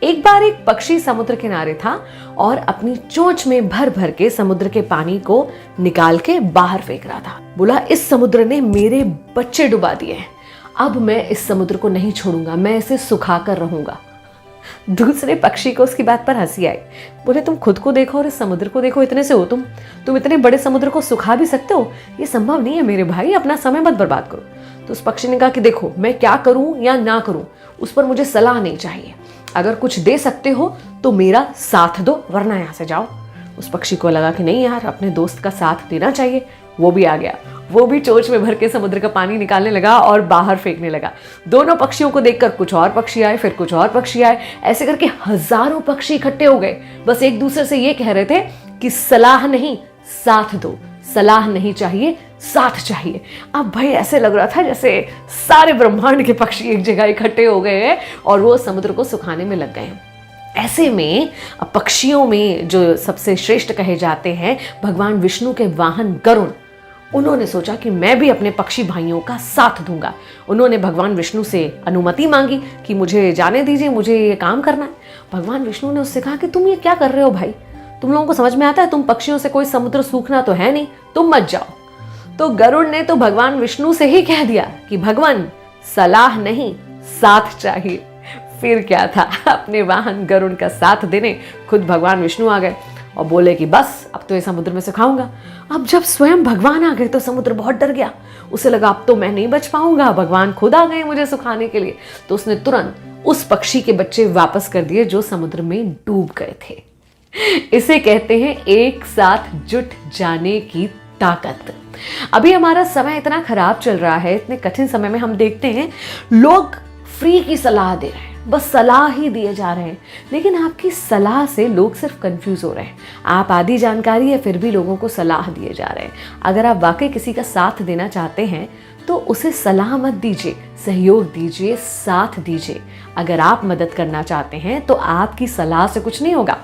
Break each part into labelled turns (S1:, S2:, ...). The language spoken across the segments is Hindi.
S1: एक बार एक पक्षी समुद्र किनारे था और अपनी चोंच में भर भर के समुद्र के पानी को निकाल के बाहर फेंक रहा था। बोला, इस समुद्र ने मेरे बच्चे डुबा दिए हैं, अब मैं इस समुद्र को नहीं छोड़ूंगा, मैं इसे सुखा कर रहूंगा। दूसरे पक्षी को उसकी बात पर हंसी आई। बोले, तुम खुद को देखो और इस समुद्र को देखो, इतने से हो तुम इतने बड़े समुद्र को सुखा भी सकते हो? ये संभव नहीं है मेरे भाई, अपना समय मत बर्बाद करो। तो उस पक्षी ने कहा कि देखो, मैं क्या करूं या ना करूं उस पर मुझे सलाह नहीं चाहिए, अगर कुछ दे सकते हो तो मेरा साथ दो, वरना यहां से जाओ। उस पक्षी को लगा कि नहीं यार, अपने दोस्त का साथ देना चाहिए। वो भी आ गया, वो भी चोंच में भर के समुद्र का पानी निकालने लगा और बाहर फेंकने लगा। दोनों पक्षियों को देखकर कुछ और पक्षी आए, फिर कुछ और पक्षी आए, ऐसे करके हजारों पक्षी इकट्ठे हो गए। बस एक दूसरे से ये कह रहे थे कि सलाह नहीं, साथ दो, सलाह नहीं चाहिए, साथ चाहिए। अब भाई ऐसे लग रहा था जैसे सारे ब्रह्मांड के पक्षी एक जगह इकट्ठे हो गए हैं और वो समुद्र को सुखाने में लग गए हैं। ऐसे में पक्षियों में जो सबसे श्रेष्ठ कहे जाते हैं भगवान विष्णु के वाहन गरुड़, उन्होंने सोचा कि मैं भी अपने पक्षी भाइयों का साथ दूंगा। उन्होंने भगवान विष्णु से अनुमति मांगी कि मुझे जाने दीजिए, मुझे ये काम करना है। भगवान विष्णु ने उससे कहा कि तुम ये क्या कर रहे हो भाई, तुम लोगों को समझ में आता है? तुम पक्षियों से कोई समुद्र सूखना तो है नहीं, तुम मत जाओ। तो गरुड़ ने तो भगवान विष्णु से ही कह दिया कि भगवान, सलाह नहीं, साथ चाहिए। फिर क्या था, अपने वाहन गरुड़ का साथ देने खुद भगवान विष्णु आ गए और बोले कि बस अब तो ये समुद्र में सुखाऊंगा। अब जब स्वयं भगवान आ गए तो समुद्र बहुत डर गया। उसे लगा अब तो मैं नहीं बच पाऊंगा, भगवान खुद आ गए मुझे सुखाने के लिए। तो उसने तुरंत उस पक्षी के बच्चे वापस कर दिए जो समुद्र में डूब गए थे। इसे कहते हैं एक साथ जुट जाने की ताकत। अभी हमारा समय इतना खराब चल रहा है, इतने कठिन समय में हम देखते हैं लोग फ्री की सलाह दे रहे हैं, बस सलाह ही दिए जा रहे हैं, लेकिन आपकी सलाह से लोग सिर्फ कंफ्यूज हो रहे हैं। आप आधी जानकारी है फिर भी लोगों को सलाह दिए जा रहे हैं। अगर आप वाकई किसी का साथ देना चाहते हैं तो उसे सलाह मत दीजिए, सहयोग दीजिए, साथ दीजिए। अगर आप मदद करना चाहते हैं तो आपकी सलाह से कुछ नहीं होगा,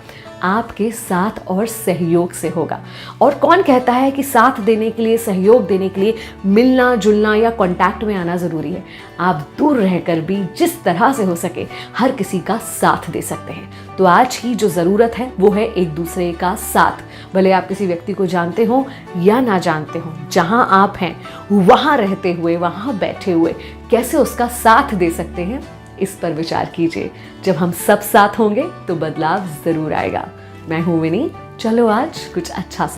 S1: आपके साथ और सहयोग से होगा। और कौन कहता है कि साथ देने के लिए, सहयोग देने के लिए मिलना जुलना या कांटेक्ट में आना ज़रूरी है? आप दूर रहकर भी जिस तरह से हो सके हर किसी का साथ दे सकते हैं। तो आज की जो ज़रूरत है वो है एक दूसरे का साथ। भले आप किसी व्यक्ति को जानते हो या ना जानते हो, जहाँ आप हैं वहाँ रहते हुए, वहाँ बैठे हुए कैसे उसका साथ दे सकते हैं, इस पर विचार कीजिए। जब हम सब साथ होंगे तो बदलाव जरूर आएगा। मैं हूं विनी, चलो आज कुछ अच्छा